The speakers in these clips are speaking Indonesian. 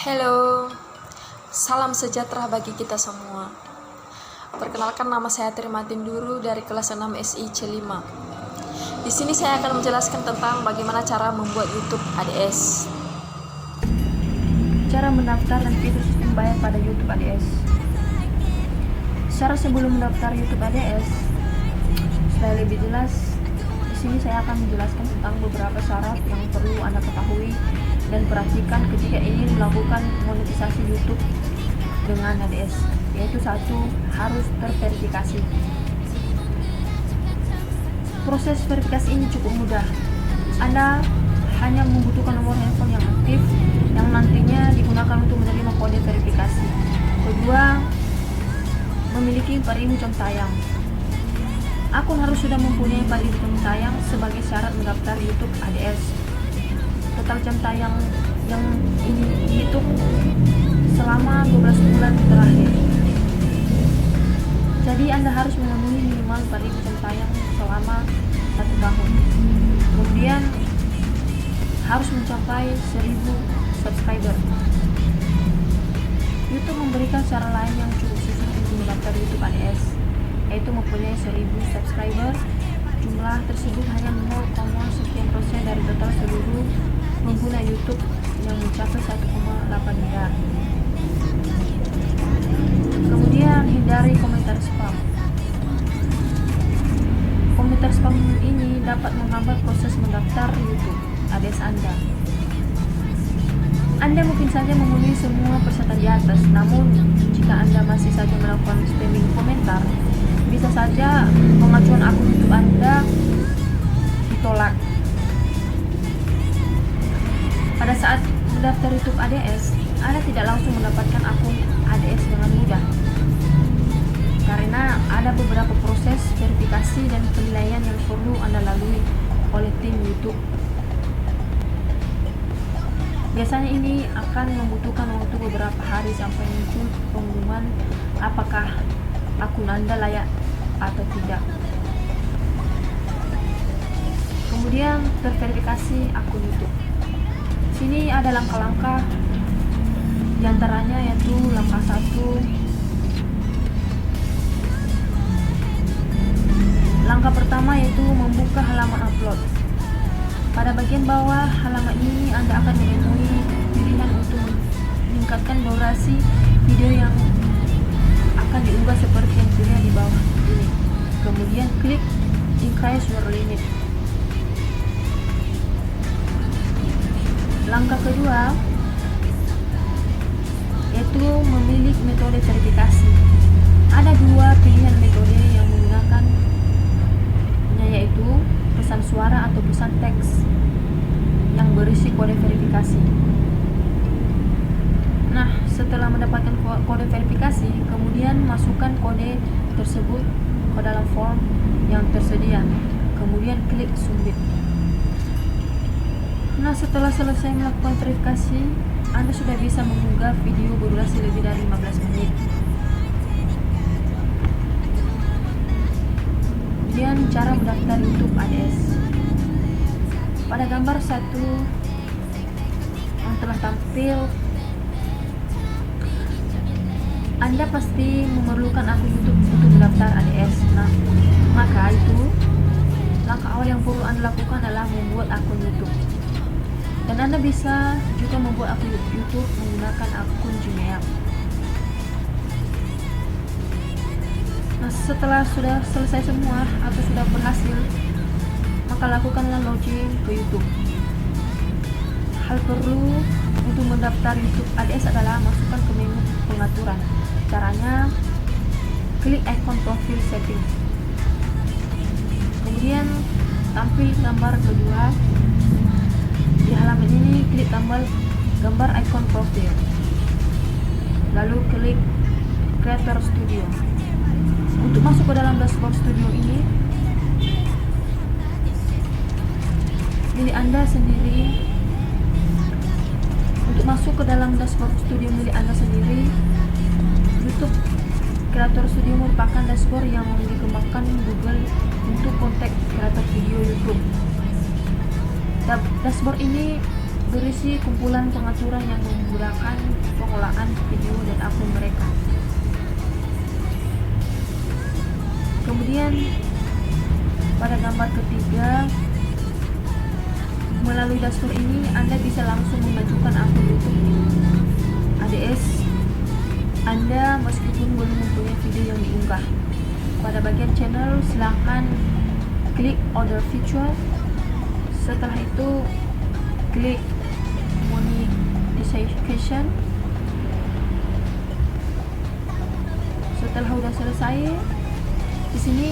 Halo, salam sejahtera bagi kita semua. Perkenalkan, nama saya Trimatin Duru dari kelas 6 SIC 5. Di sini saya akan menjelaskan tentang bagaimana cara membuat YouTube ADS. Cara mendaftar dan fitur sistem bayar pada YouTube ADS. Secara sebelum mendaftar YouTube ADS, supaya lebih jelas, di sini saya akan menjelaskan tentang beberapa syarat yang perlu Anda ketahui dan perhatikan ketika ingin melakukan monetisasi YouTube dengan ADS, yaitu satu, harus terverifikasi. Proses verifikasi ini cukup mudah. Anda hanya membutuhkan nomor handphone yang aktif yang nantinya digunakan untuk menerima kode verifikasi. Kedua, memiliki 4.000 jam tayang. Akun harus sudah mempunyai 4.000 jam tayang sebagai syarat mendaftar YouTube ADS. Total jam tayang yang ini dihitung selama 12 bulan terakhir. Jadi Anda harus memenuhi minimal 4.000 jam tayang selama 1 tahun. Kemudian harus mencapai 1.000 subscriber. YouTube memberikan cara lain yang cukup susah untuk mendaftar YouTube ADS, yaitu mempunyai 1.000 subscriber. Jumlah tersebut hanya 0,sekian% dari total seluruh pengguna YouTube yang mencapai 1,8 miliar. Kemudian hindari komentar spam. Komentar spam ini dapat menghambat proses mendaftar YouTube ADS Anda. Anda mungkin saja memenuhi semua persyaratan di atas, namun jika Anda masih saja melakukan spamming komentar, bisa saja pengajuan akun YouTube Anda ditolak. Pada saat mendaftar YouTube ADS, Anda tidak langsung mendapatkan akun ADS dengan mudah, karena ada beberapa proses verifikasi dan penilaian yang perlu Anda lalui oleh tim YouTube. Biasanya ini akan membutuhkan waktu beberapa hari sampai muncul pengumuman apakah akun Anda layak atau tidak. Kemudian terverifikasi akun YouTube. Sini ada langkah-langkah, diantaranya yaitu langkah 1. Langkah pertama yaitu membuka halaman upload. Pada bagian bawah halaman ini Anda akan menemui pilihan untuk meningkatkan durasi video yang akan diunggah seperti yang terlihat di bawah ini. Kemudian klik increase your limit. Langkah kedua yaitu memilih metode verifikasi. Ada 2 pilihan metode yang menggunakannya, yaitu pesan suara atau pesan teks yang berisi kode verifikasi. Nah, setelah mendapatkan kode verifikasi, kemudian masukkan kode tersebut ke dalam form yang tersedia. Kemudian klik submit. Nah, setelah selesai melakukan verifikasi, Anda sudah bisa mengunggah video berdurasi lebih dari 15 menit. Kemudian cara mendaftar YouTube ADS. Pada gambar 1 yang telah tampil, Anda pasti memerlukan akun YouTube untuk mendaftar ADS. Nah, maka itu langkah awal yang perlu Anda lakukan adalah membuat akun YouTube. Dan Anda bisa juga membuat akun YouTube menggunakan akun Gmail. Nah, setelah sudah selesai semua atau sudah berhasil, maka lakukanlah login ke YouTube. Hal perlu untuk mendaftar YouTube ADS adalah masukkan ke menu pengaturan. Caranya, klik ikon profil setting. Kemudian tampil gambar kedua. Di halaman ini klik gambar ikon profil. Lalu klik Creator Studio. Untuk masuk ke dalam dashboard studio ini, milik Anda sendiri. Untuk masuk ke dalam dashboard studio milik Anda sendiri, YouTube Creator Studio merupakan dashboard yang dikembangkan Google untuk konten kreator video YouTube. Dashboard ini berisi kumpulan pengaturan yang memudahkan pengolahan video dan akun mereka. Kemudian pada gambar ketiga, melalui dashboard ini Anda bisa langsung mengajukan akun YouTube ADS Anda meskipun belum mempunyai video yang diunggah. Pada bagian channel, silahkan klik order feature. Setelah itu klik monetization. Setelah sudah selesai, di sini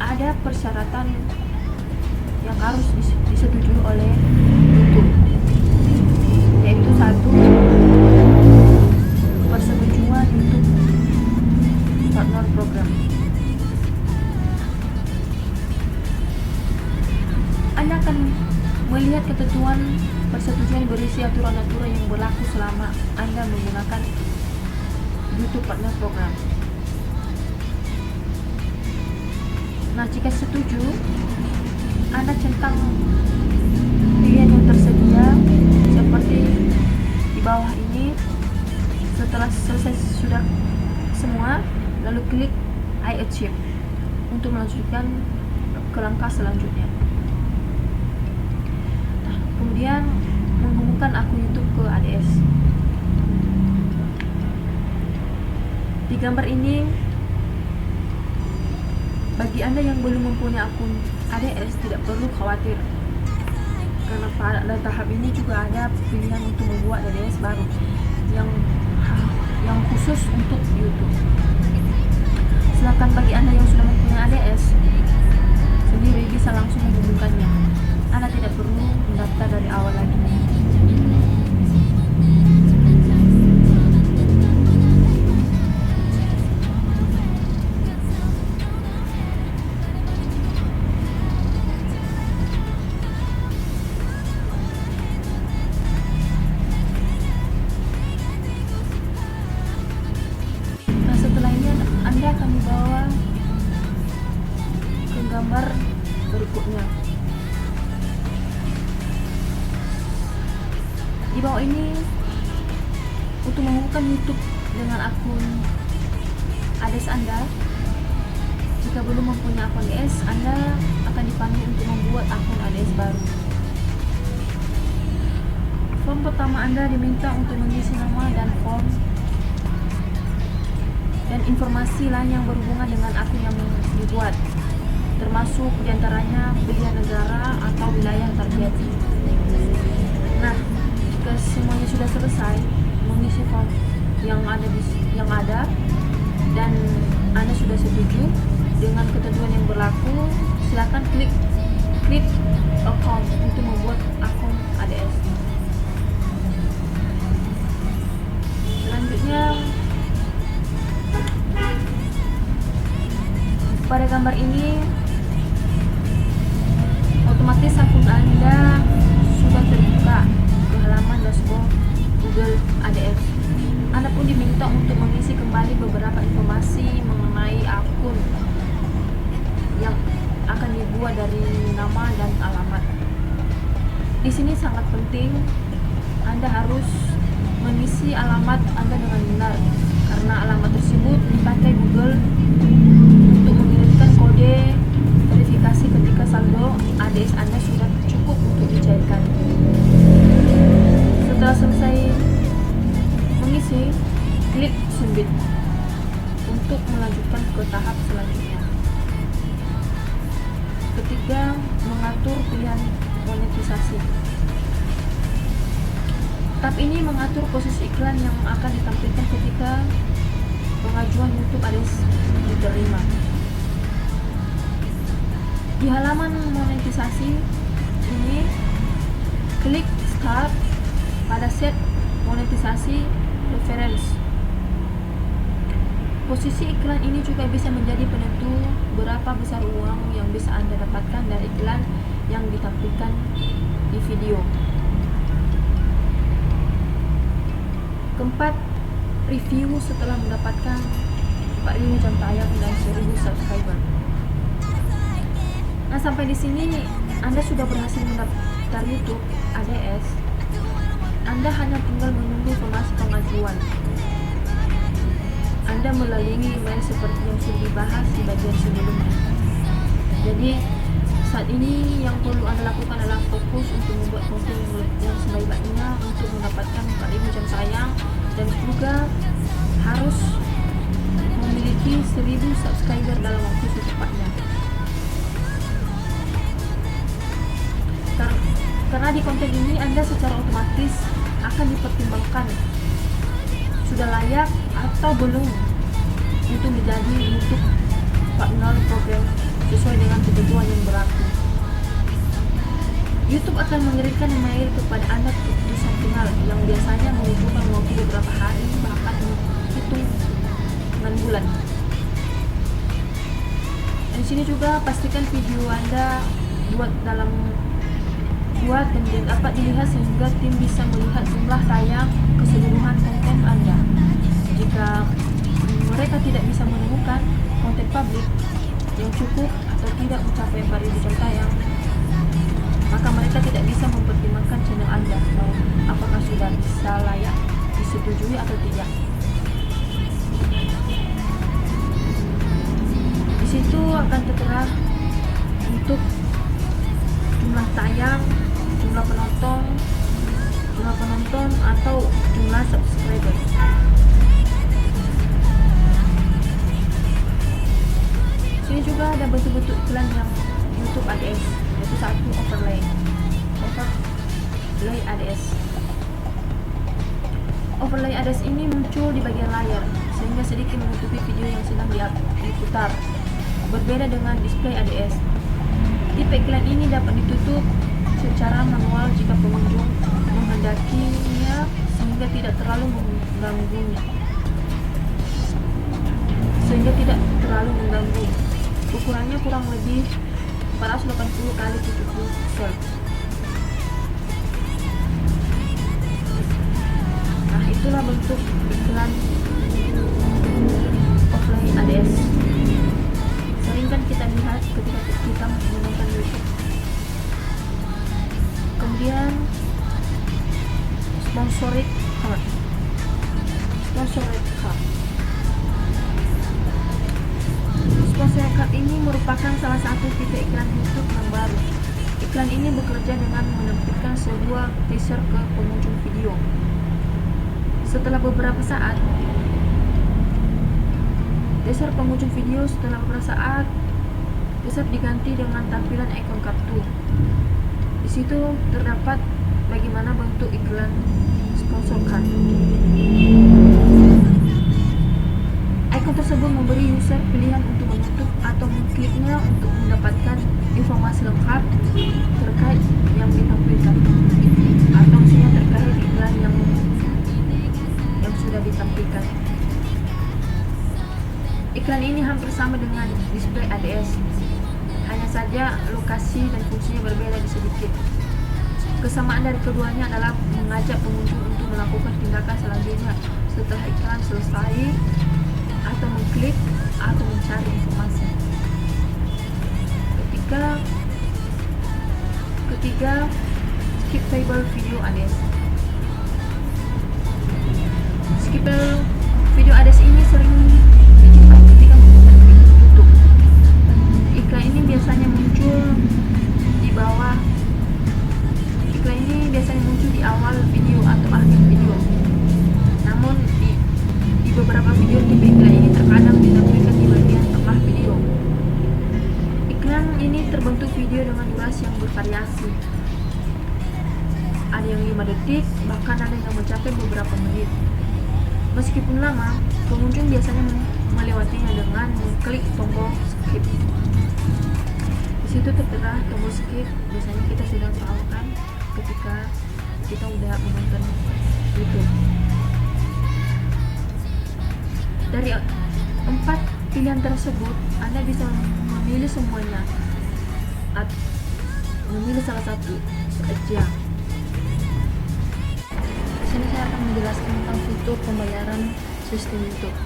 ada persyaratan yang harus disetujui oleh YouTube, yaitu satu, persetujuan YouTube Partner Program. Anda akan melihat ketentuan persetujuan berisi aturan-aturan yang berlaku selama Anda menggunakan YouTube Partner Program. Nah, jika setuju, Anda centang pilihan yang tersedia seperti di bawah ini. Setelah selesai sudah semua, lalu klik I achieve untuk melanjutkan ke langkah selanjutnya. Nah, kemudian menghubungkan akun YouTube ke ADS. Di gambar ini, bagi Anda yang belum mempunyai akun ADS tidak perlu khawatir, karena pada tahap ini juga ada pilihan untuk membuat ADS baru yang khusus untuk YouTube. Silakan bagi Anda yang sudah mempunyai ADS sendiri bisa langsung menghubungkannya. Anda tidak perlu mendaftar dari awal lagi. Anda akan dibawa ke gambar berikutnya. Di bawah ini, untuk menghubungkan YouTube dengan akun ADS Anda, jika belum mempunyai akun ADS, Anda akan dipanggil untuk membuat akun ADS baru. Form pertama Anda diminta untuk mengisi nama dan form dan informasi lain yang berhubungan dengan akun yang dibuat, termasuk diantaranya pilihan negara atau wilayah target. Nah, jika semuanya sudah selesai mengisi form yang ada dan Anda sudah setuju dengan ketentuan yang berlaku, silakan klik create account untuk membuat akun ADS. Selanjutnya, pada gambar ini otomatis akun Anda sudah terbuka ke halaman dashboard Google ADS. Anda pun diminta untuk mengisi kembali beberapa informasi mengenai akun yang akan dibuat dari nama dan alamat. Di sini sangat penting Anda harus mengisi alamat Anda dengan benar, karena alamat tersebut dipakai Google untuk mengirimkan kode verifikasi ketika saldo ADS Anda sudah cukup untuk dicairkan. Setelah selesai mengisi, klik submit untuk melanjutkan ke tahap selanjutnya. Ketiga, mengatur pilihan monetisasi. Tahap ini mengatur posisi iklan yang akan ditampilkan ketika pengajuan YouTube ADS diterima. Di halaman monetisasi ini, klik Start pada set monetisasi preference. Posisi iklan ini juga bisa menjadi penentu berapa besar uang yang bisa Anda dapatkan dari iklan yang ditampilkan di video. Keempat, review setelah mendapatkan 4.000 jam tayang dan 1.000 subscriber. Nah, sampai di sini Anda sudah berhasil mendaftar YouTube. ADS, Anda hanya tinggal menunggu informasi pengajuan. Anda melalui email seperti yang sudah dibahas di bagian sebelumnya. Jadi saat ini yang perlu Anda lakukan adalah fokus untuk membuat konten yang sebaik-baiknya untuk mendapatkan 4.000 jam tayang, dan juga harus memiliki 1.000 subscriber dalam waktu secepatnya. Karena di konten ini Anda secara otomatis akan dipertimbangkan sudah layak atau belum untuk menjadi YouTube partner program sesuai dengan ketentuan yang berlaku. YouTube akan mengirimkan email kepada Anda keputusan final yang biasanya membutuhkan waktu beberapa hari, bahkan hitungan bulan. Dan di sini juga pastikan video Anda buat dan dapat dilihat sehingga tim bisa melihat jumlah tayang keseluruhan konten Anda. Jika mereka tidak bisa menemukan konten publik yang cukup atau tidak mencapai 4.000 jam tayang, maka mereka tidak bisa mempertimbangkan channel Anda apakah sudah bisa layak disetujui atau tidak. Di situ akan tertera untuk jumlah tayang, jumlah penonton atau jumlah subscriber. Sini juga ada bentuk-bentuk iklan yang YouTube ADS, yaitu satu overlay ADS. Overlay ADS ini muncul di bagian layar sehingga sedikit menutupi video yang sedang diputar. Berbeda dengan display ADS, tipe iklan ini dapat ditutup secara manual jika pengunjung menghendakinya sehingga tidak terlalu mengganggu. Ukurannya kurang lebih 480 kali 70 pixel. Nah, itulah bentuk iklan offline ADS. Sering kan kita lihat ketika kita menonton YouTube. Kemudian sponsored card. Sponsored card ini merupakan salah satu tipe iklan YouTube yang baru. Iklan ini bekerja dengan menampilkan sebuah teaser ke pengunjung video. Setelah beberapa saat, teaser diganti dengan tampilan ikon kartu. Di situ terdapat bagaimana bentuk iklan sponsor card. Ikon tersebut memberi user pilihan untuk menutup atau mengkliknya untuk mendapatkan informasi lengkap terkait yang ditampilkan, atau misalnya terkait iklan yang sudah ditampilkan. Iklan ini hampir sama dengan display ADS, hanya saja lokasi dan fungsinya berbeda sedikit. Kesamaan dari keduanya adalah mengajak pengunjung untuk melakukan tindakan selanjutnya setelah iklan selesai, atau mengklik atau mencari informasi. Ketiga, skippable video ADS. Skippable video ADS ini sering dijumpai ketika menggunakan video YouTube. Iklan ini biasanya muncul di awal video atau akhir video. Namun di beberapa video tipe iklan ini terkadang ditampilkan di bagian tengah video. Iklan ini terbentuk video dengan durasi yang bervariasi. Ada yang 5 detik, bahkan ada yang mencapai beberapa menit. Meskipun lama, pengunjung biasanya melewatinya dengan mengklik tombol skip. Di situ tertera tombol skip. Biasanya kita sudah tahu kan ketika kita udah menonton YouTube. Dari 4 pilihan tersebut, Anda bisa memilih semuanya atau memilih salah satu saja. Di sini saya akan menjelaskan tentang fitur pembayaran sistem YouTube.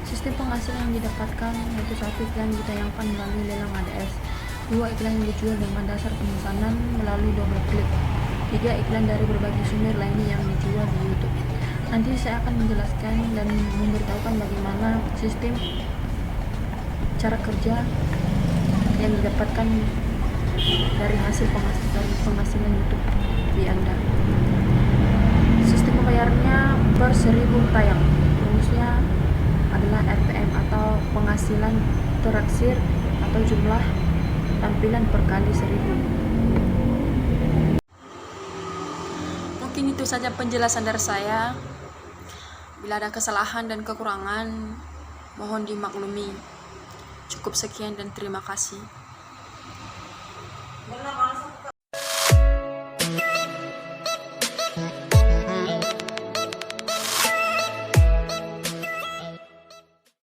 Sistem penghasilan yang didapatkan yaitu 1 iklan ditayangkan melalui lelang ADS, 2 iklan yang dijual dengan dasar pemesanan melalui double klik, 3 iklan dari berbagai sumber lainnya yang dijual di YouTube. Nanti saya akan menjelaskan dan memberitahukan bagaimana sistem cara kerja yang didapatkan dari hasil penghasilan YouTube di Anda. Sistem pembayarannya per 1000 tayang, rumusnya adalah RPM atau penghasilan teraksir atau jumlah tampilan per kali 1000. Mungkin itu saja penjelasan dari saya. Bila ada kesalahan dan kekurangan, mohon dimaklumi. Cukup sekian dan terima kasih.